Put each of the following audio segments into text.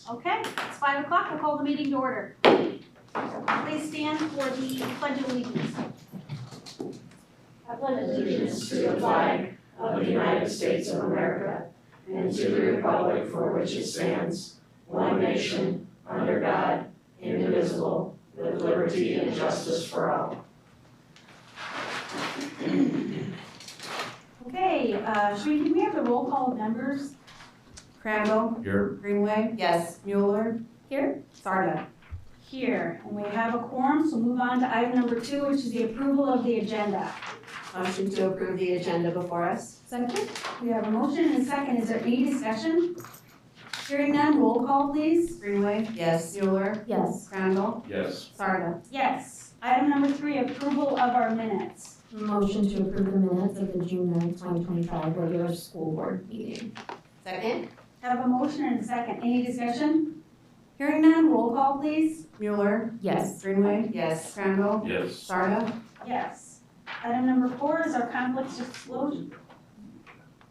Okay, it's 5 o'clock. We'll call the meeting to order. Please stand for the Pledge of Allegiance. I pledge allegiance to the flag of the United States of America and to the republic for which it stands, one nation, under God, indivisible, with liberty and justice for all. Okay, Shereen, can we have the roll call of members? Crandall. Here. Greenway. Yes. Mueller. Here. Sarda. Here, and we have a quorum, so move on to item number 2, which is the approval of the agenda. Motion to approve the agenda before us. Second. We have a motion and a second. Is there any discussion? Hearing none, roll call, please. Greenway. Yes. Mueller. Yes. Crandall. Yes. Sarda. Yes. Item number 3, approval of our minutes. Motion to approve the minutes of the June 9th, 2025 regular school board meeting. Second? Have a motion and a second. Any discussion? Hearing none, roll call, please. Mueller. Yes. Greenway. Yes. Crandall. Yes. Sarda. Yes. Item number 4 is our conflicts disclosure.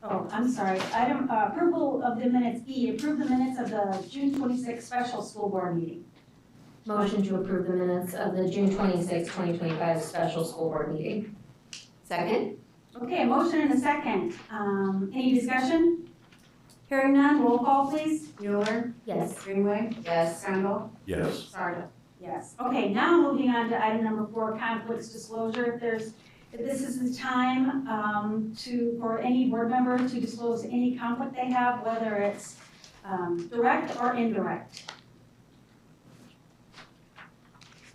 Oh, I'm sorry. Item, approval of the minutes E, approve the minutes of the June 26th special school board meeting. Motion to approve the minutes of the June 26th, 2025 special school board meeting. Second? Okay, a motion and a second. Any discussion? Hearing none, roll call, please. Mueller. Yes. Greenway. Yes. Crandall. Yes. Sarda. Yes. Okay, now moving on to item number 4, conflicts disclosure. If this is the time for any board member to disclose any conflict they have, whether it's direct or indirect.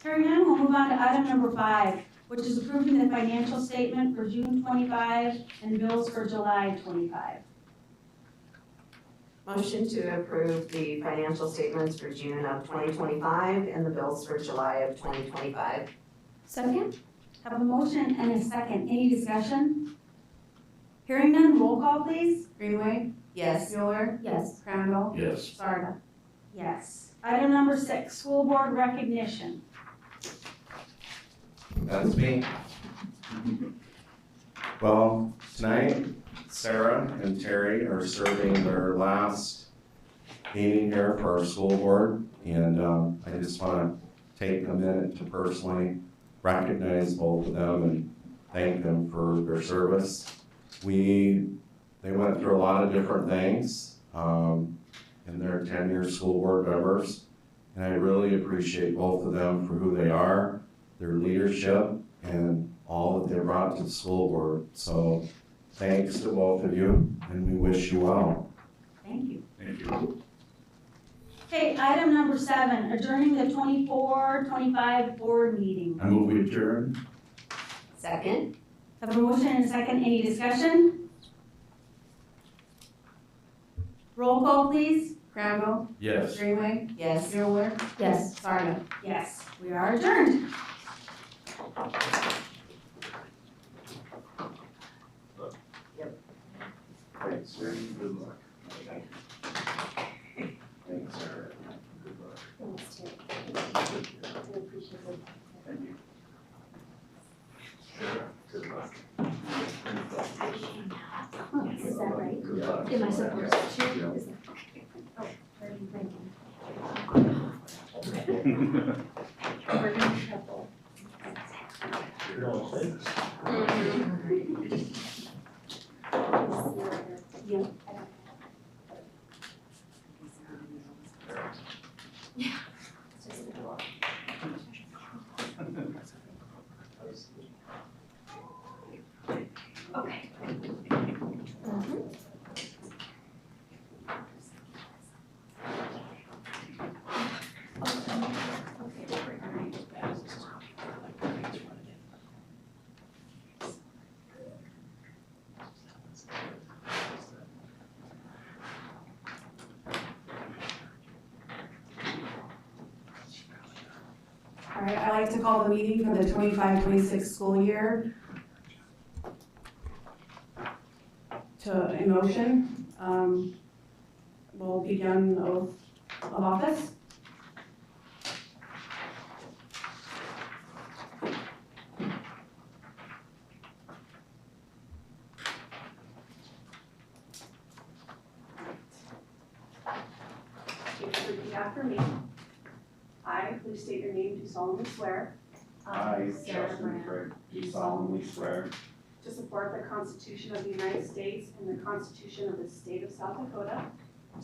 Hearing none, we'll move on to item number 5, which is approving the financial statement for June 25 and bills for July 25. Motion to approve the financial statements for June of 2025 and the bills for July of 2025. Second? Have a motion and a second. Any discussion? Hearing none, roll call, please. Greenway. Yes. Mueller. Yes. Crandall. Yes. Sarda. Yes. Item number 6, school board recognition. That's me. Well, tonight, Sarah and Terry are serving their last meeting here for our school board, and I just want to take a minute to personally recognize both of them and thank them for their service. They went through a lot of different things in their 10-year school board members, and I really appreciate both of them for who they are, their leadership, and all that they brought to the school board. So thanks to both of you, and we wish you well. Thank you. Thank you. Okay, item number 7, adjourning the 24-25 board meeting. I move we adjourn. Second? Have a motion and a second. Any discussion? Roll call, please. Crandall. Yes. Greenway. Yes. Mueller. Yes. Sarda. Yes, we are adjourned. Thanks, sir. Good luck. Thanks, sir. Good luck. Thank you. Sarah, good luck. Is that right? Good luck. Am I supposed to? Yeah. Is that- Oh, very thank We're gonna shuffle. Yeah. Yeah. It's just a little- Okay. All right, I'd like to call the meeting for the 25-26 school year to motion. We'll begin the oath of office. Repeat after me. I, please state your name, do solemnly swear I, Justin Frick, do solemnly swear to support the Constitution of the United States and the Constitution of the State of South Dakota,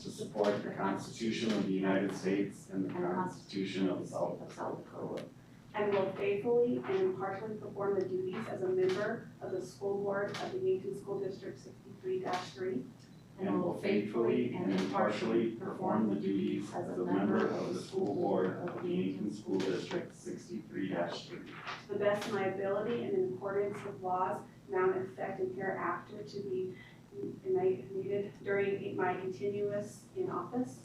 to support the Constitution of the United States and the Constitution of the South Dakota, and will faithfully and impartially perform the duties as a member of the School Board of the Yankton School District 63-3, and will faithfully and impartially perform the duties as a member of the School Board of the Yankton School District 63-3, to the best of my ability and in accordance with laws now in effect and hereafter to be enacted during my continuance in office.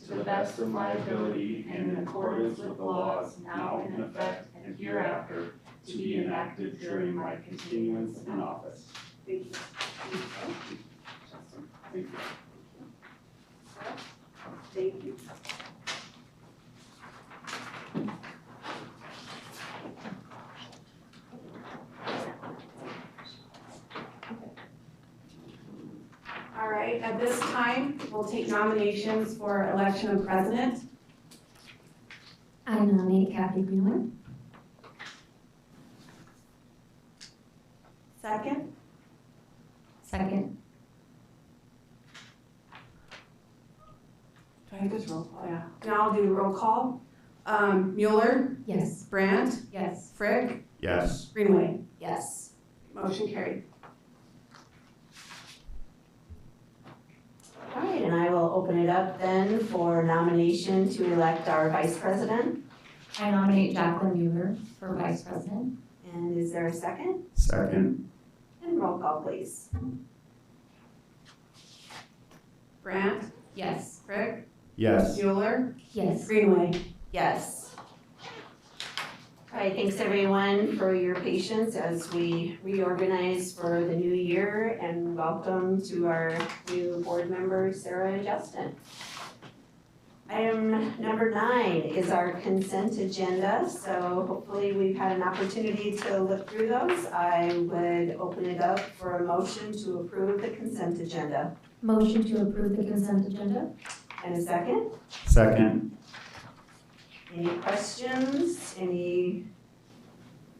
to the best of my ability and in accordance with the laws now in effect and hereafter to be enacted during my continuance in office. Thank you. Thank you. Thank you. All right, at this time, we'll take nominations for election of president. I nominate Kathy Greenway. Second, Second. do I just roll call? Yeah. Now I'll do roll call. Mueller, Yes. Brandt, Yes. Frick, Yes. Greenway. Yes. Motion carried. All right, and I will open it up then for nomination to elect our vice president. I nominate Jacqueline Mueller for vice president. And is there a second? Second. And roll call, please. Brandt, Yes. Frick, Yes. Mueller, Yes. Greenway. Yes. All right, thanks everyone for your patience as we reorganize for the new year, and welcome to our new board members, Sarah and Justin. Item number 9 is our consent agenda, so hopefully we've had an opportunity to look through those. I would open it up for a motion to approve the consent agenda. Motion to approve the consent agenda. And a second? Second. Any questions? Any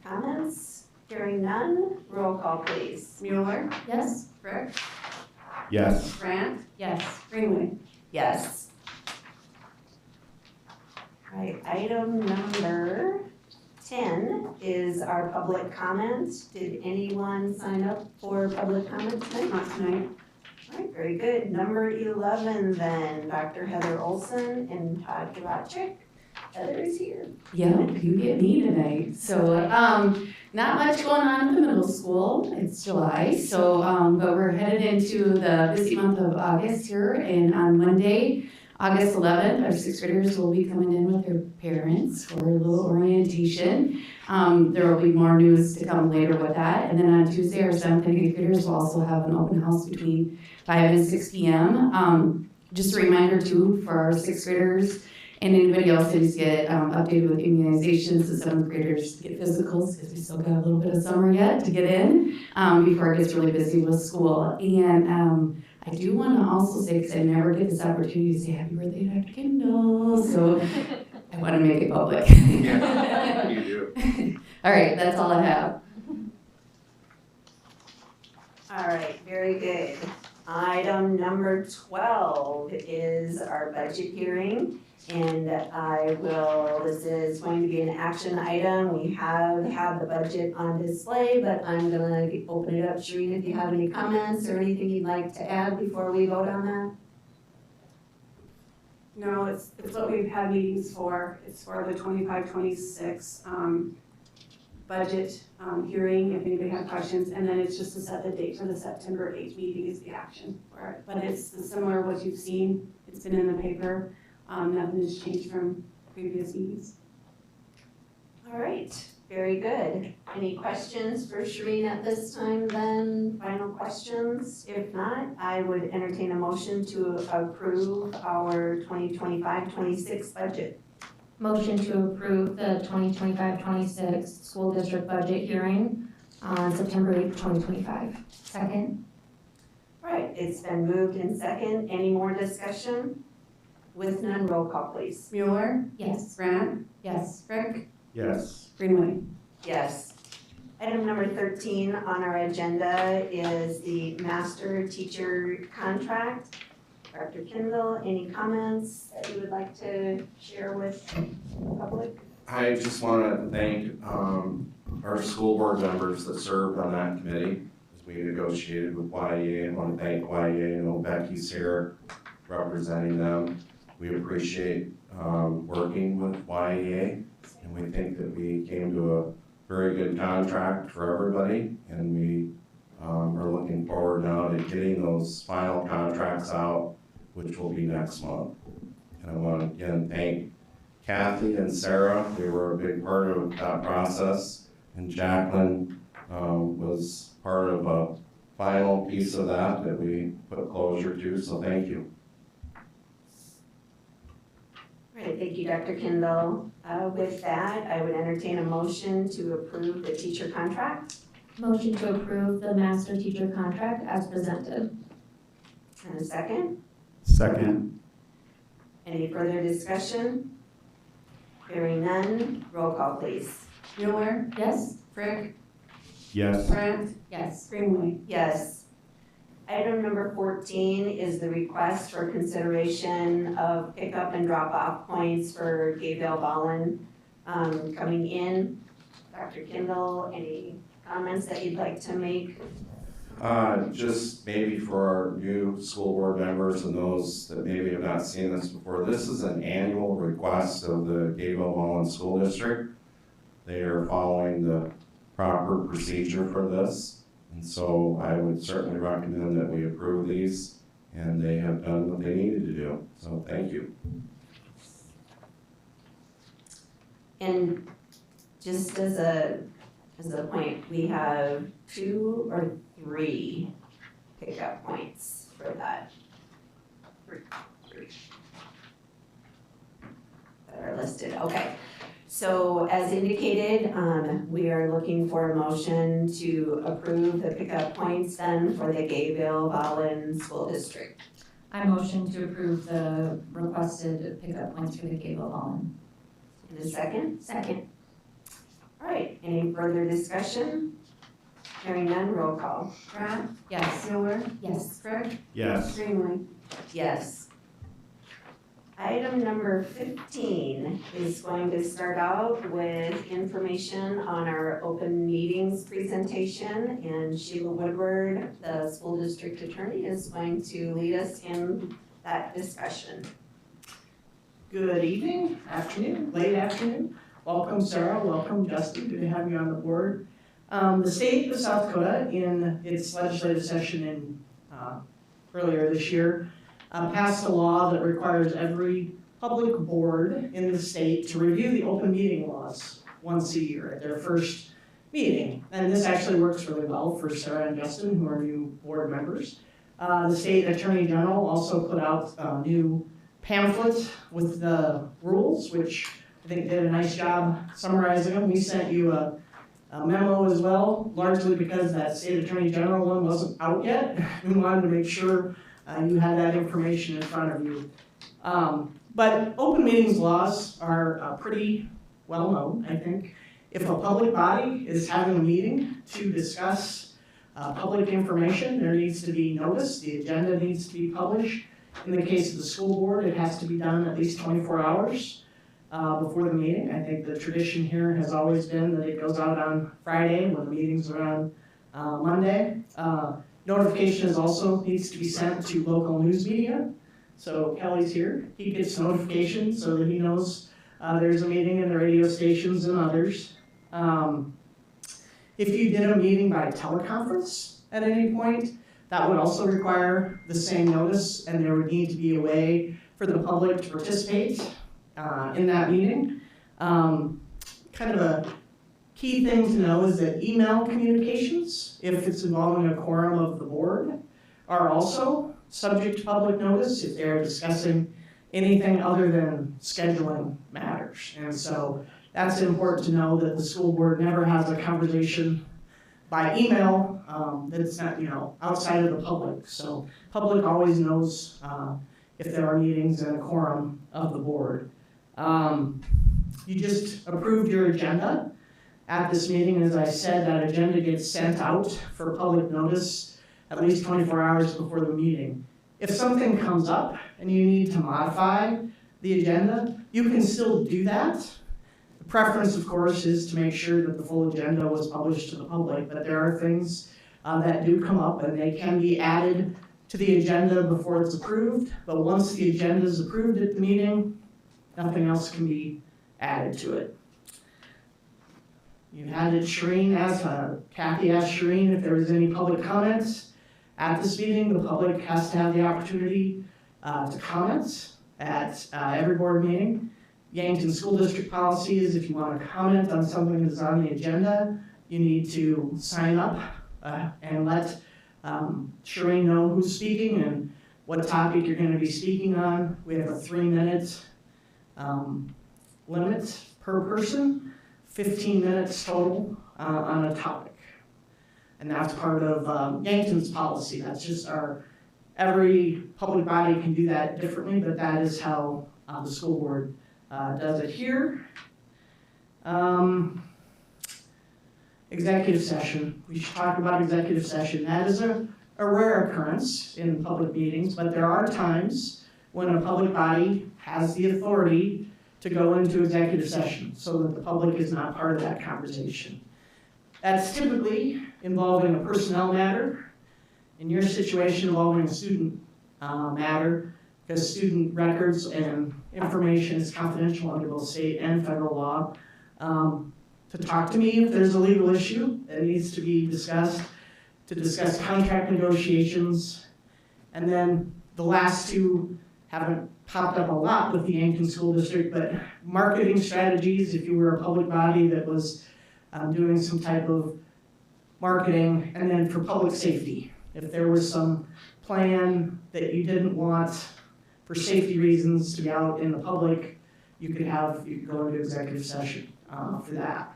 comments? Hearing none, roll call please. Mueller, Yes. Frick, Yes. Brandt, Yes. Greenway. Yes. All right, item number 10 is our public comment. Did anyone sign up for public comment tonight? Not tonight. All right, very good. Number 11 then, Dr. Heather Olson and Todd Gavachik. Heather is here. Yep, you get me tonight. So, not much going on at the middle school. It's July, so, but we're headed into the busy month of August here, and on Monday, August 11th, our 6th graders will be coming in with their parents for a little orientation. There will be more news to come later with that, and then on Tuesday, our 7th and 8th graders will also have an open house between 5 and 6 p.m. Just a reminder too, for our 6th graders, and anybody else that needs to get updated with immunizations, the 7th graders get physicals, because we still got a little bit of summer yet to get in before it gets really busy with school. And I do want to also say, because I never get this opportunity to say happy birthday, Dr. Kendall, so I want to make it public. Yeah, you do. All right, that's all I have. All right, very good. Item number 12 is our budget hearing. And this is going to be an action item. We have had the budget on display, but I'm gonna open it up. Shereen, if you have any comments or anything you'd like to add before we vote on that? No, it's what we've had meetings for. It's for the 25-26 budget hearing, if anybody has questions. And then it's just to set the date for the September 8th meeting is the action for it. But it's similar to what you've seen. It's been in the paper. Nothing has changed from previous meetings. All right, very good. Any questions for Shereen at this time then? Final questions? If not, I would entertain a motion to approve our 2025-26 budget. Motion to approve the 2025-26 school district budget hearing on September 8th, 2025. Second. All right, it's been moved in second. Any more discussion? With none, roll call, please. Mueller, Yes. Grant, Yes. Frick, Yes. Greenway. Yes. Item number 13 on our agenda is the master teacher contract. Dr. Kendall, any comments that you would like to share with the public? I just want to thank our school board members that served on that committee as we negotiated with YEA. I want to thank YEA. I know Becky's here representing them. We appreciate working with YEA, and we think that we came to a very good contract for everybody, and we are looking forward now to getting those final contracts out, which will be next month. And I want to again thank Kathy and Sarah. They were a big part of that process, and Jacqueline was part of a final piece of that we put closure to, so thank you. All right, thank you, Dr. Kendall. With that, I would entertain a motion to approve the teacher contract. Motion to approve the master teacher contract as presented. And a second. Second. Any further discussion? Hearing none, roll call, please. Mueller, Yes. Frick, Yes. Grant, Yes. Greenway. Yes. Item number 14 is the request for consideration of pickup and drop-off points for Gabriel Ballin coming in. Dr. Kendall, any comments that you'd like to make? Just maybe for our new school board members and those that maybe have not seen this before, this is an annual request of the Gabriel Ballin School District. They are following the proper procedure for this. And so I would certainly recommend that we approve these, and they have done what they needed to do. So thank you. And just as a point, we have 2 or 3 pickup points for that. Three that are listed, okay. So as indicated, we are looking for a motion to approve the pickup points then for the Gabriel Ballin School District. I motion to approve the requested pickup points for the Gabriel Ballin. In a second? Second. All right, any further discussion? Hearing none, roll call. Grant, Yes. Mueller, Yes. Frick, Yes. Greenway. Yes. Item number 15 is going to start out with information on our open meetings presentation, and Sheila Woodward, the school district attorney, is going to lead us in that discussion. Good evening, afternoon, late afternoon. Welcome, Sarah. Welcome, Justin. Good to have you on the board. The state of South Dakota, in its legislative session in earlier this year, passed a law that requires every public board in the state to review the open meeting laws once a year at their first meeting. And this actually works really well for Sarah and Justin, who are new board members. The state attorney general also put out a new pamphlet with the rules, which I think did a nice job summarizing them. We sent you a memo as well, largely because that state attorney general one wasn't out yet. We wanted to make sure you had that information in front of you. But open meetings laws are pretty well known, I think. If a public body is having a meeting to discuss public information, there needs to be notice, the agenda needs to be published. In the case of the school board, it has to be done at least 24 hours before the meeting. I think the tradition here has always been that it goes out on Friday when the meeting's around Monday. Notification also needs to be sent to local news media. So Kelly's here. He gets notifications so that he knows there's a meeting in the radio stations and others. If you did a meeting by teleconference at any point, that would also require the same notice, and there would need to be a way for the public to participate in that meeting. Kind of a key thing to know is that email communications, if it's involving a quorum of the board, are also subject to public notice if they're discussing anything other than scheduling matters. And so that's important to know, that the school board never has a conversation by email that's not, outside of the public. So public always knows, if there are meetings and a quorum of the board. You just approved your agenda at this meeting. As I said, that agenda gets sent out for public notice at least 24 hours before the meeting. If something comes up and you need to modify the agenda, you can still do that. The preference, of course, is to make sure that the full agenda was published to the public, but there are things that do come up and they can be added to the agenda before it's approved. But once the agenda is approved at the meeting, nothing else can be added to it. You had it, Shireen asked, Kathy asked Shireen if there was any public comments. At this meeting, the public has to have the opportunity to comment at every board meeting. Yankton School District policy is if you want to comment on something that's on the agenda, you need to sign up and let Shireen know who's speaking and what topic you're going to be speaking on. We have a 3-minute limit per person, 15 minutes total on a topic. And that's part of Yankton's policy. That's just every public body can do that differently, but that is how the school board does it here. Executive session. We should talk about executive session. That is a rare occurrence in public meetings, but there are times when a public body has the authority to go into executive session so that the public is not part of that conversation. That's typically involving a personnel matter. In your situation, involving a student matter, because student records and information is confidential under both state and federal law. To talk to me if there's a legal issue that needs to be discussed, to discuss contract negotiations. And then the last two haven't popped up a lot with the Yankton School District, but marketing strategies, if you were a public body that was doing some type of marketing, and then for public safety. If there was some plan that you didn't want for safety reasons to be out in the public, you could go into executive session for that.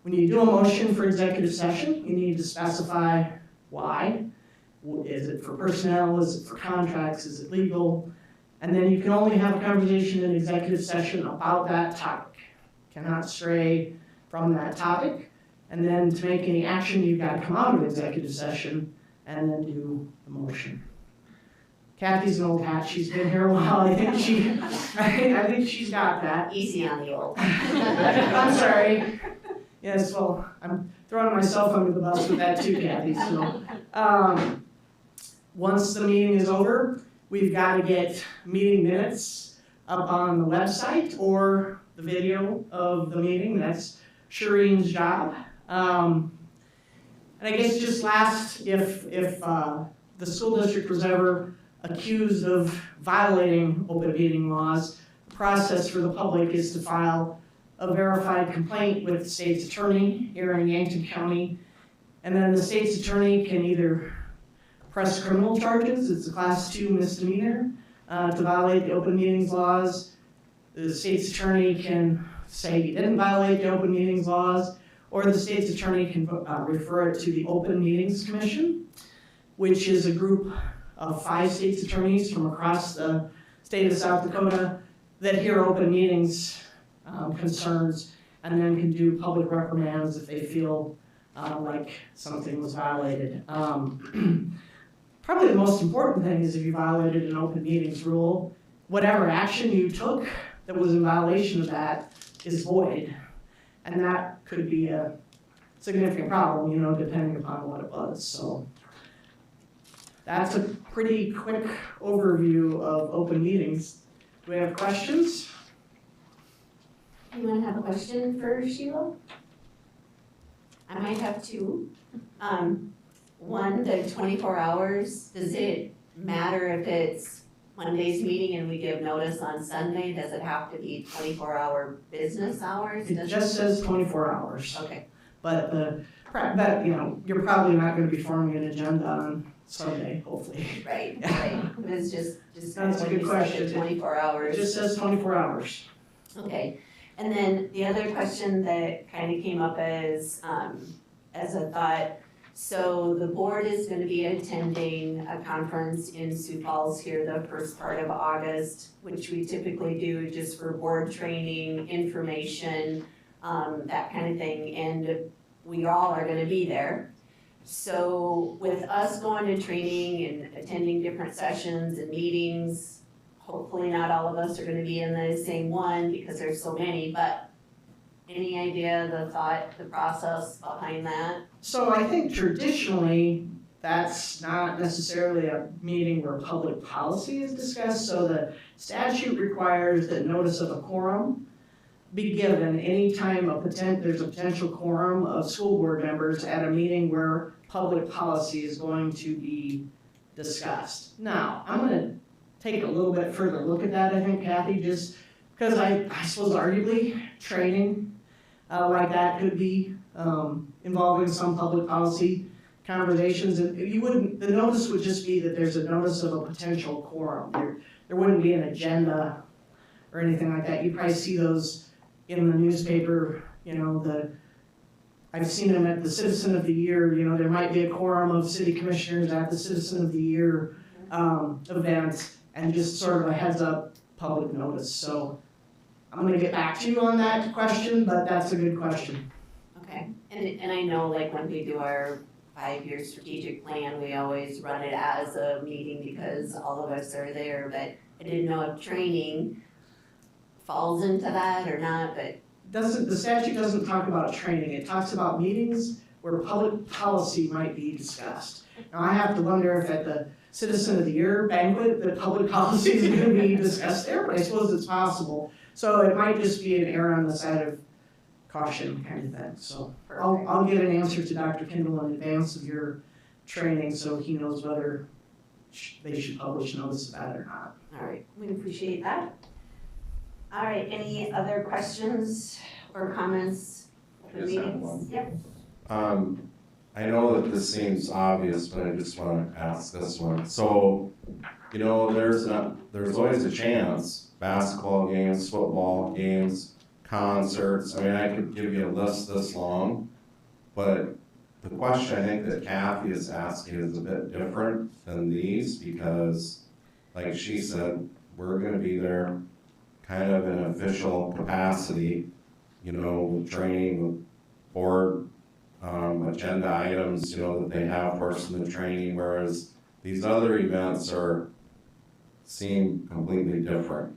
When you do a motion for executive session, you need to specify why. Is it for personnel? Is it for contracts? Is it legal? And then you can only have a conversation in executive session about that topic. Cannot stray from that topic. And then to make any action, you've got to come out of executive session and then do the motion. Kathy's an old hat. She's been here a while. I think she's got that. Easy on the old. I'm sorry. Yes, well, I'm throwing myself under the bus with that too, Kathy. So, once the meeting is over, we've got to get meeting minutes up on the website or the video of the meeting. That's Shireen's job. And I guess just last, if the school district was ever accused of violating open meeting laws, the process for the public is to file a verified complaint with the state's attorney here in Yankton County. And then the state's attorney can either press criminal charges, it's a class 2 misdemeanor, to violate the open meetings laws. The state's attorney can say you didn't violate the open meetings laws, or the state's attorney can refer it to the Open Meetings Commission, which is a group of 5 state's attorneys from across the state of South Dakota that hear open meetings concerns and then can do public reprimands if they feel like something was violated. Probably the most important thing is if you violated an open meetings rule, whatever action you took that was in violation of that is void. And that could be a significant problem, depending upon what it was. So that's a pretty quick overview of open meetings. Do we have questions? You want to have a question for Sheila? I might have two. One, the 24 hours, does it matter if it's Monday's meeting and we give notice on Sunday? Does it have to be 24-hour business hours? It just says 24 hours. Okay. But you're probably not going to be forming an agenda on Sunday, hopefully. Right. It's just That's a when good you question. said the 24 hours. It just says 24 hours. Okay, and then the other question that kind of came up as a thought, So the board is gonna be attending a conference in Sioux Falls here the first part of August, which we typically do just for board training, information, that kind of thing, and we all are gonna be there. So with us going to training and attending different sessions and meetings, hopefully not all of us are gonna be in the same one because there's so many, but any idea, the thought, the process behind that? So I think traditionally, that's not necessarily a meeting where public policy is discussed, so the statute requires that notice of a quorum be given anytime there's a potential quorum of school board members at a meeting where public policy is going to be discussed. Now, I'm gonna take a little bit further look at that, I think, Kathy, just because I suppose arguably training like that could be involving some public policy conversations. And the notice would just be that there's a notice of a potential quorum. There wouldn't be an agenda or anything like that. You probably see those in the newspaper, I've seen them at the Citizen of the Year, there might be a quorum of city commissioners at the Citizen of the Year event, and just sort of a heads up public notice. So I'm gonna get back to you on that question, but that's a good question. Okay, and I know like when we do our 5-year strategic plan, we always run it as a meeting because all of us are there, but I didn't know if training falls into that or not, but. The statute doesn't talk about training, it talks about meetings where public policy might be discussed. Now, I have to wonder if at the Citizen of the Year banquet, the public policy is gonna be discussed there, but I suppose it's possible. So it might just be an error on the side of caution kind of thing. So I'll get an answer to Dr. Kendall in advance of your training so he knows whether they should publish notice about it or not. All right, we appreciate that. All right, any other questions or comments for the Just have meetings? one. Yep. I know that this seems obvious, but I just want to ask this one. So, there's always a chance, basketball games, football games, concerts. I mean, I could give you a list this long, but the question I think that Kathy is asking is a bit different than these because, like she said, we're going to be there kind of in an official capacity, with training, with board agenda items, that they have for us in the training, whereas these other events seem completely different.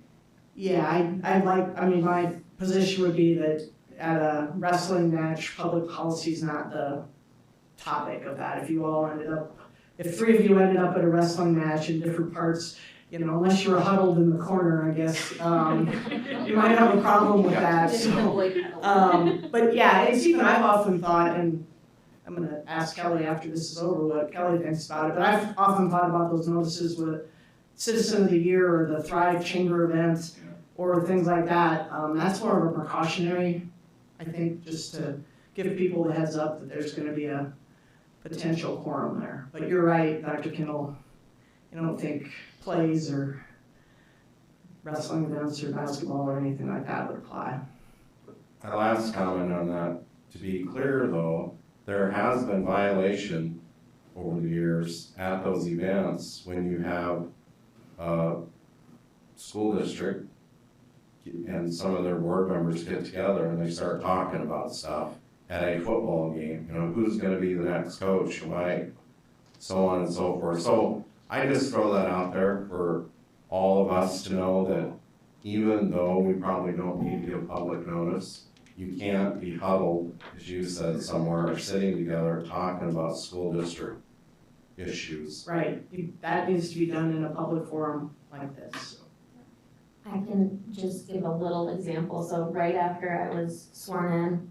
Yeah, my position would be that at a wrestling match, public policy is not the topic of that. If 3 of you ended up at a wrestling match in different parts, unless you were huddled in the corner, I guess, you might have a problem with that. So, but yeah, it's even I've often thought, and I'm gonna ask Kelly after this is over what Kelly thinks about it, but I've often thought about those notices with Citizen of the Year or the Thrive Chamber events or things like that. That's more of a precautionary, I think, just to give people the heads up that there's gonna be a potential quorum there. But you're right, Dr. Kendall, I don't think plays or wrestling events or basketball or anything like that would apply. My last comment on that, to be clear though, there has been violation over the years at those events when you have a school district and some of their board members get together and they start talking about stuff at a football game, who's gonna be the next coach, so on and so forth. So I just throw that out there for all of us to know that even though we probably don't need to give public notice, you can't be huddled, as you said, somewhere, or sitting together talking about school district issues. Right, that needs to be done in a public forum like this. I can just give a little example. So right after I was sworn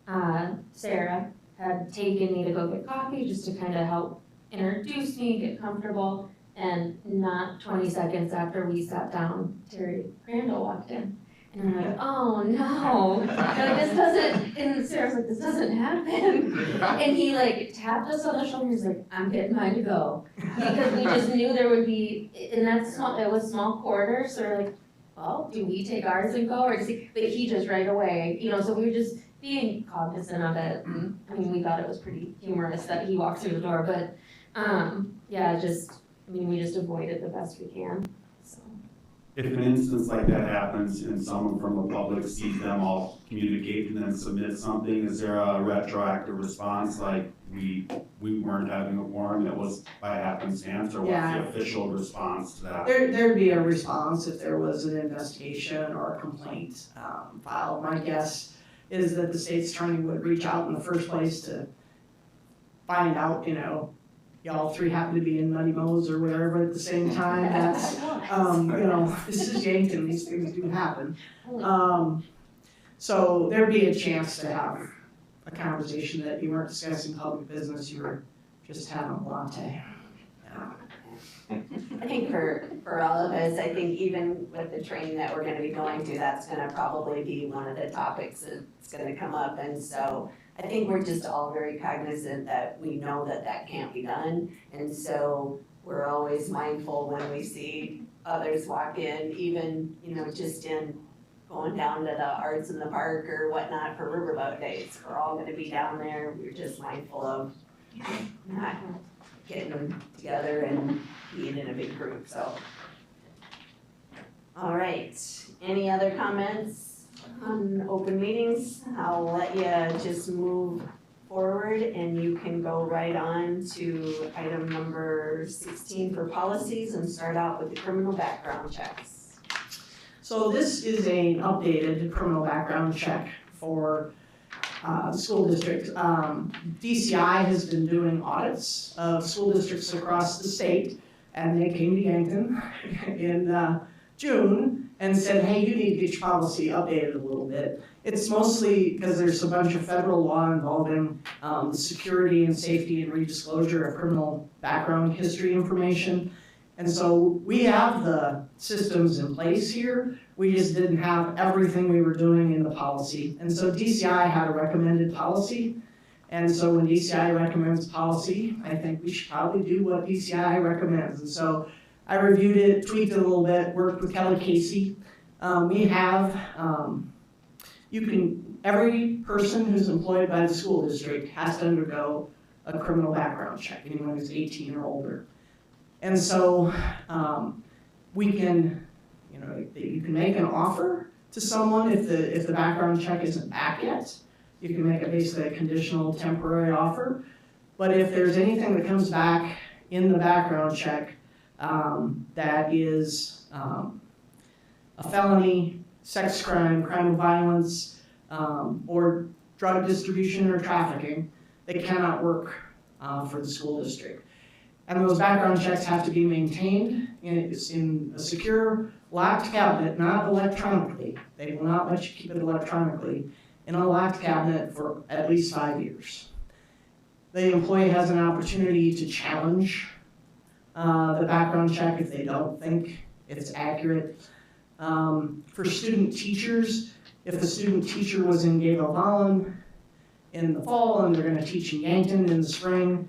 in, Sarah had taken me to go get coffee just to kind of help introduce me, get comfortable, and not 20 seconds after we sat down, Terry Crandall walked in. And I'm like, oh no, this doesn't, and Sarah's like, this doesn't happen. And he tapped us on the shoulder, he's like, I'm getting mine to go. Because we just knew there would be, and that's small, it was small quarters, so we're like, well, do we take ours and go, or does he, but he just right away, so we were just, being cognizant of it. And, I mean, we thought it was pretty humorous that he walked through the door, but, yeah, we just avoid it the best we can, so. If an instance like that happens and someone from the public sees them all communicate and then submit something, is there a retroactive response, like we weren't having a quorum, it was by happenstance, or what's Yeah. the official response to that? There'd be a response if there was an investigation or a complaint filed. My guess is that the state's attorney would reach out in the first place to find out, y'all three happen to be in Muddy Mo's or wherever at the same time. That's, this is Yankton, these things do happen. So there'd be a chance to have a conversation that you weren't discussing public business, you were just having a latte. I think for all of us, I think even with the training that we're gonna be going to, that's gonna probably be one of the topics that's gonna come up. And so I think we're just all very cognizant that we know that that can't be done. And so we're always mindful when we see others walk in, even, just in going down to the arts in the park or whatnot for riverboat days. We're all gonna be down there. We're just mindful of not getting together and being in a big group, so. All right, any other comments on open meetings? I'll let you just move forward and you can go right on to item number 16 for policies and start out with the criminal background checks. So this is an updated criminal background check for the school district. DCI has been doing audits of school districts across the state, and they came to Yankton in June and said, hey, you need to get your policy updated a little bit. It's mostly because there's a bunch of federal law involving the security and safety and redisclosure of criminal background history information. And so we have the systems in place here. We just didn't have everything we were doing in the policy. And so DCI had a recommended policy. And so when DCI recommends policy, I think we should probably do what DCI recommends. And so I reviewed it, tweaked it a little bit, worked with Kelly Casey. We have, every person who's employed by the school district has to undergo a criminal background check, anyone who's 18 or older. And so we can, you can make an offer to someone if the background check isn't back yet. You can make it basically a conditional temporary offer. But if there's anything that comes back in the background check that is a felony, sex crime, crime of violence, or drug distribution or trafficking, they cannot work for the school district. And those background checks have to be maintained in a secure, locked cabinet, not electronically. They will not let you keep it electronically, in a locked cabinet for at least 5 years. The employee has an opportunity to challenge the background check if they don't think it's accurate. For student teachers, if the student teacher was in Gave-O-Volun in the fall and they're going to teach in Yankton in the spring,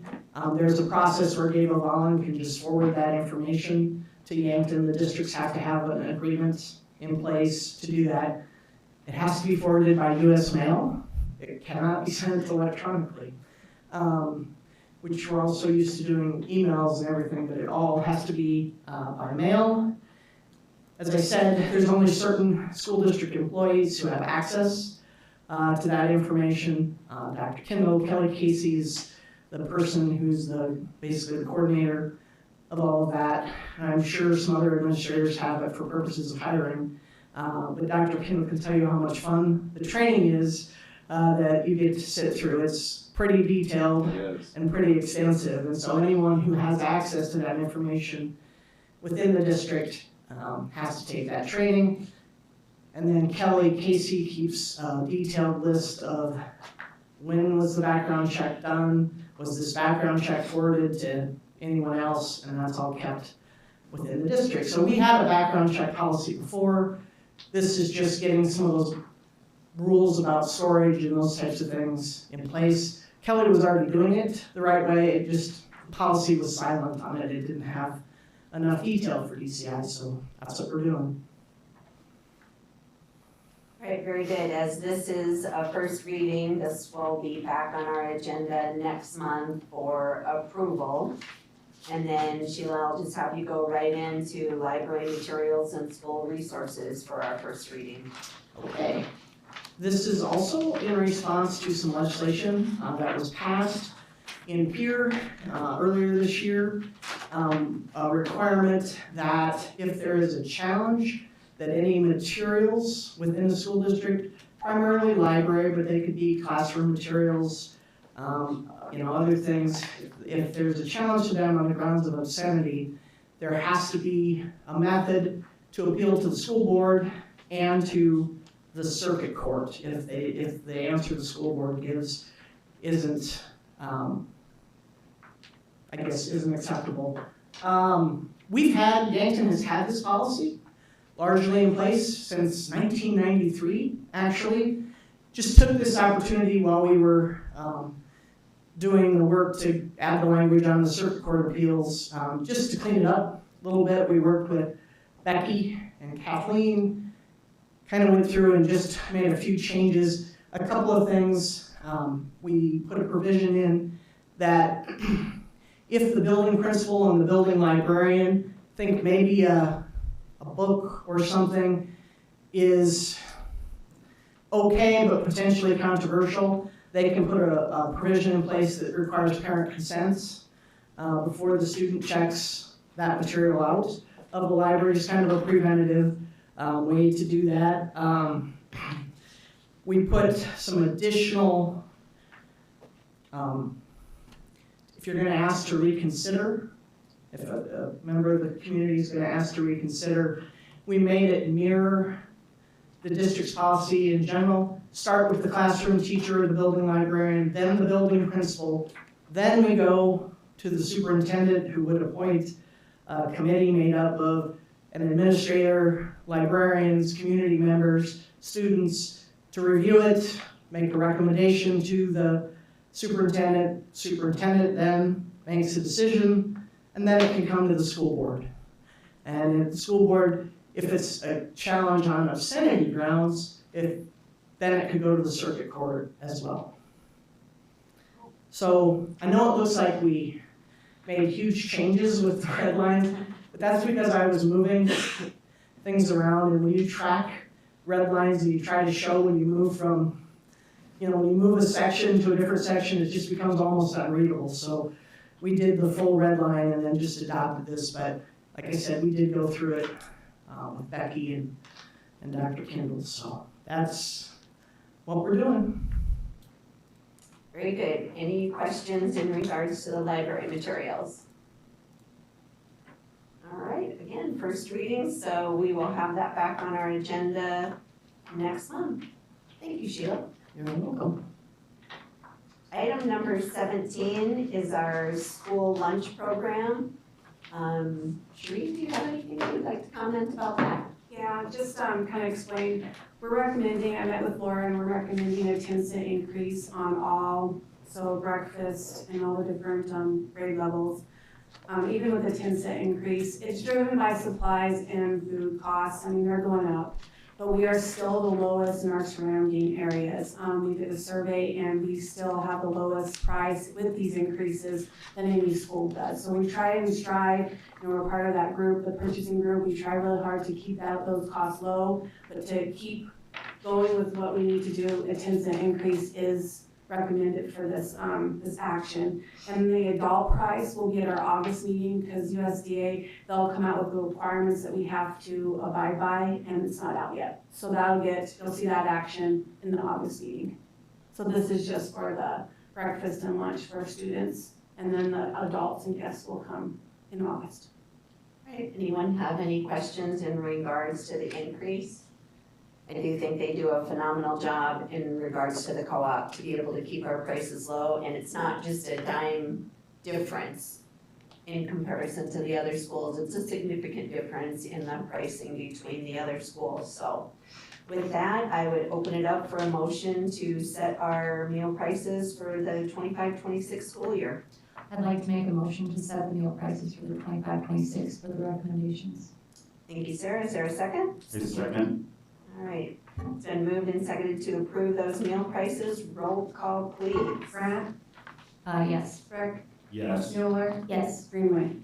there's a process where Gave-O-Volun can just forward that information to Yankton. The districts have to have an agreement in place to do that. It has to be forwarded by US mail. It cannot be sent electronically, which we're also used to doing emails and everything, but it all has to be by mail. As I said, there's only certain school district employees who have access to that information. Dr. Kendall, Kelly Casey's the person who's basically the coordinator of all of that. And I'm sure some other administrators have it for purposes of hiring. But Dr. Kendall can tell you how much fun the training is that you get to sit through. It's pretty detailed and pretty extensive. And so anyone who has access to that information within the district has to take that training. And then Kelly Casey keeps a detailed list of when was the background check done, was this background check forwarded to anyone else, and that's all kept within the district. So we had a background check policy before. This is just getting some of those rules about storage and those types of things in place. Kelly was already doing it the right way, it just, policy was silent on it. It didn't have enough detail for DCI, so that's what we're doing. Right, right, very good. As this is a first reading, this will be back on our agenda next month for approval. And then Sheila, I'll just have you go right into library materials and school resources for our first reading. Okay. This is also in response to some legislation that was passed in Pier earlier this year. A requirement that if there is a challenge, that any materials within the school district, primarily library, but they could be classroom materials, other things, if there's a challenge to them on the grounds of obscenity, there has to be a method to appeal to the school board and to the circuit court if the answer the school board gives isn't acceptable. Yankton has had this policy largely in place since 1993, actually. Just took this opportunity while we were doing the work to add the language on the circuit court appeals, just to clean it up a little bit. We worked with Becky and Kathleen, kind of went through and just made a few changes. A couple of things, we put a provision in that if the building principal and the building librarian think maybe a book or something is okay but potentially controversial, they can put a provision in place that requires parent consents before the student checks that material out of the library. It's kind of a preventative way to do that. We put some additional, if you're going to ask to reconsider, if a member of the community is going to ask to reconsider, we made it mirror the district's policy in general. Start with the classroom teacher, the building librarian, then the building principal. Then we go to the superintendent, who would appoint a committee made up of an administrator, librarians, community members, students, to review it, make a recommendation to the superintendent. Superintendent then makes a decision, and then it can come to the school board. And if the school board, if it's a challenge on obscenity grounds, then it could go to the circuit court as well. So I know it looks like we made huge changes with the red lines, but that's because I was moving things around, and when you track red lines and you try to show when you move from, when you move a section to a different section, it just becomes almost unreadable. So we did the full red line and then just adopted this, but like I said, we did go through it with Becky and Dr. Kendall, so that's what we're doing. Very good. Any questions in regards to the library materials? All right, again, first reading, so we will have that back on our agenda next month. Thank you, Sheila. You're welcome. Item number 17 is our school lunch program. Sheree, do you have anything that you'd like to comment about that? Yeah, just kind of explain, we're recommending, I met with Laura, and we're recommending a 10-cent increase on all, so breakfast and all the different grade levels. Even with a 10-cent increase, it's driven by supplies and food costs. I mean, they're going up, but we are still the lowest in our surrounding areas. We did a survey and we still have the lowest price with these increases than any school does. So we try and strive, and we're part of that group, the purchasing group. We try really hard to keep those costs low, but to keep going with what we need to do, a 10-cent increase is recommended for this this action. And the adult price will be at our August meeting, because USDA, they'll come out with the requirements that we have to abide by, and it's not out yet. So you'll see that action in the August meeting. So this is just for the breakfast and lunch for students, and then the adults and guests will come in August. All right, anyone have any questions in regards to the increase? I do think they do a phenomenal job in regards to the co-op to be able to keep our prices low, and it's not just a dime difference in comparison to the other schools. It's a significant difference in the pricing between the other schools. So with that, I would open it up for a motion to set our meal prices for the 25-26 school year. I'd like to make a motion to set the meal prices for the 25-26 for the recommendations. Thank you, Sarah. Is there a second? A second. All right, it's been been moved and seconded to approve those meal prices. Roll call, please. Grant, Yes. Frick, Yes. Mueller, Yes. Greenway.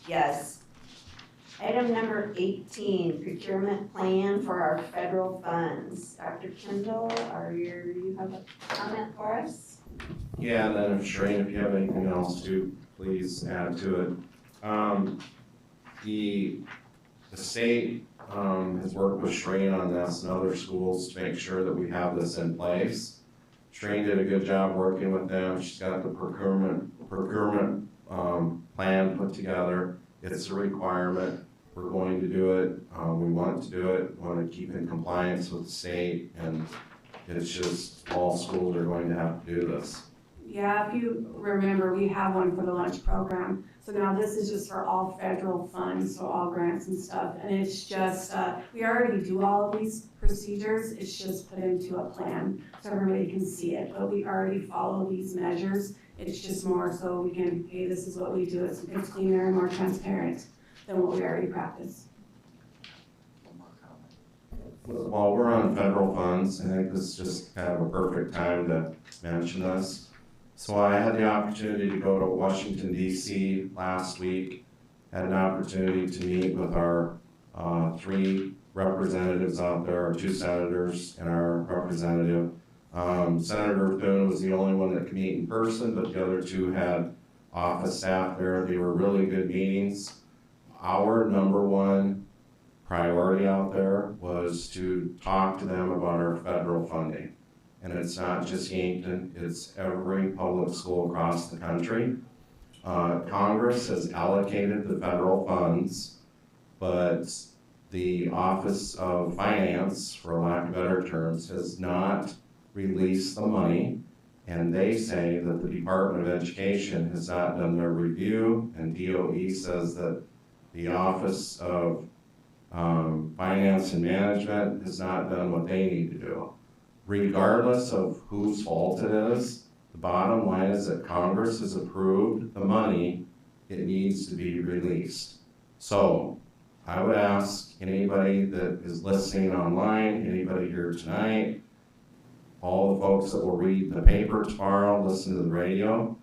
Yes. Item number 18, procurement plan for our federal funds. Dr. Kendall, you have a comment for us? Yeah, and then if Shreen, if you have anything else to, please add to it. The state has worked with Shreen on this and other schools to make sure that we have this in place. Shreen did a good job working with them. She's got the procurement plan put together. It's a requirement. We're going to do it. We want to do it. We want to keep in compliance with the state, and it's just all schools are going to have to do this. Yeah, if you remember, we have one for the lunch program. So now this is just for all federal funds, so all grants and stuff. And it's just, we already do all of these procedures. It's just put into a plan so everybody can see it. But we already follow these measures. It's just more so we can, hey, this is what we do. It's cleaner and more transparent than what we already practice. While we're on federal funds, I think this is just kind of a perfect time to mention this. So I had the opportunity to go to Washington, D.C. last week, had an opportunity to meet with our 3 representatives out there, our 2 senators and our representative. Senator Thune was the only one that could meet in person, but the other 2 had office staff there. They were really good meetings. Our number 1 priority out there was to talk to them about our federal funding. And it's not just Yankton, it's every public school across the country. Congress has allocated the federal funds, but the Office of Finance, for lack of better terms, has not released the money. And they say that the Department of Education has not done their review, and DOE says that the Office of Finance and Management has not done what they need to do. Regardless of whose fault it is, the bottom line is that Congress has approved the money, it needs to be released. So I would ask anybody that is listening online, anybody here tonight, all the folks that will read the paper tomorrow, listen to the radio,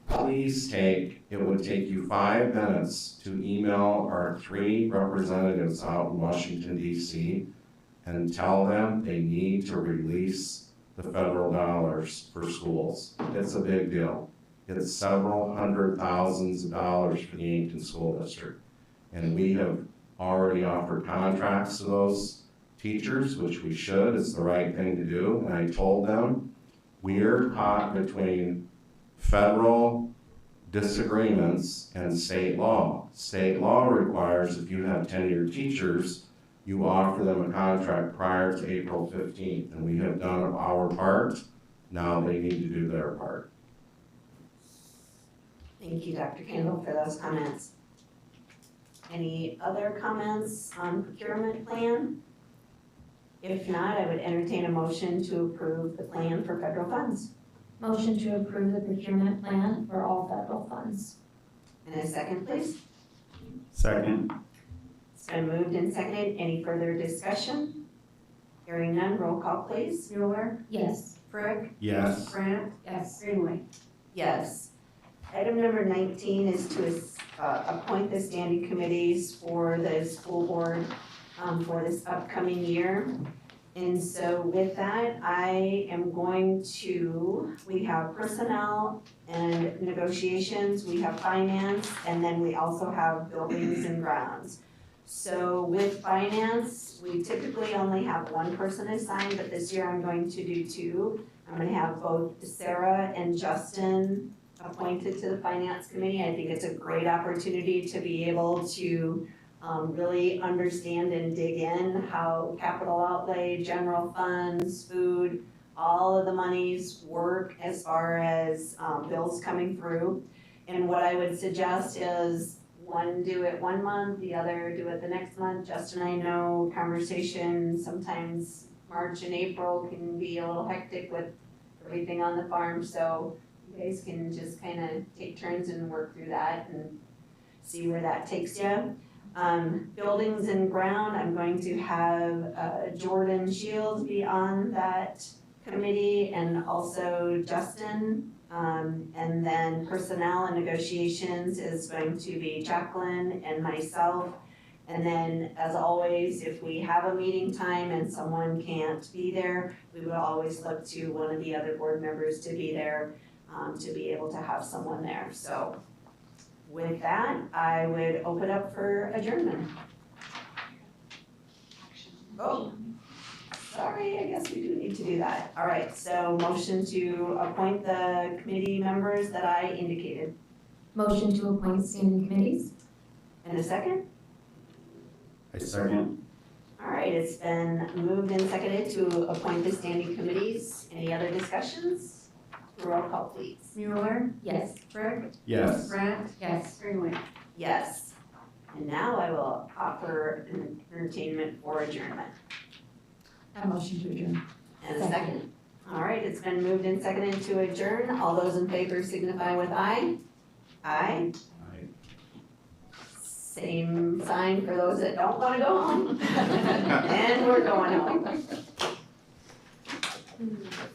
please it would take you 5 minutes to email our 3 representatives out in Washington, D.C. and tell them they need to release the federal dollars for schools. It's a big deal. It's several hundred thousands of dollars for the Yankton School District. And we have already offered contracts to those teachers, which we should. It's the right thing to do. And I told them, we're caught between federal disagreements and state law. State law requires if you have tenured teachers, you offer them a contract prior to April 15th, and we have done our part. Now they need to do their part. Thank you, Dr. Kendall, for those comments. Any other comments on procurement plan? If not, I would entertain a motion to approve the plan for federal funds. Motion to approve the procurement plan for all federal funds. And a second, please. Second. It's been moved and seconded. Any further discussion? Hearing none, roll call, please. Mueller, Yes. Frick, Yes. Grant, Yes. Greenway. Yes. Item number 19 is to appoint the standing committees for the school board for this upcoming year. And so with that, I am we have personnel and negotiations, we have finance, and then we also have buildings and grounds. So with finance, we typically only have 1 person assigned, but this year I'm going to do 2. I'm gonna have both Sarah and Justin appointed to the finance committee. I think it's a great opportunity to be able to really understand and dig in how capital outlay, general funds, food, all of the monies work as far as bills coming through. And what I would suggest is one do it 1 month, the other do it the next month. Justin, I know conversation, sometimes March and April can be a little hectic with everything on the farm, so you guys can just kind of take turns and work through that and see where that takes you. Buildings and ground, I'm going to have Jordan Shields be on that committee and also Justin. And then personnel and negotiations is going to be Jacqueline and myself. And then, as always, if we have a meeting time and someone can't be there, we would always look to one of the other board members to be there, to be able to have someone there. So with that, I would open up for adjournment. Oh, sorry, I guess we do need to do that. All right, so motion to appoint the committee members that I indicated. Motion to appoint standing committees? And a second? I second. All right, it's been moved and seconded to appoint the standing committees. Any other discussions? Roll call, please. Mueller, Yes. Frick, Yes. Brandt, Yes. Greenway. Yes. And now I will offer an entertainment for adjournment. A motion to adjourn. And a second. All right, it's been moved and seconded to adjourn. All those in favor signify with aye. Aye. Same sign for those that don't want to go home. And we're going home.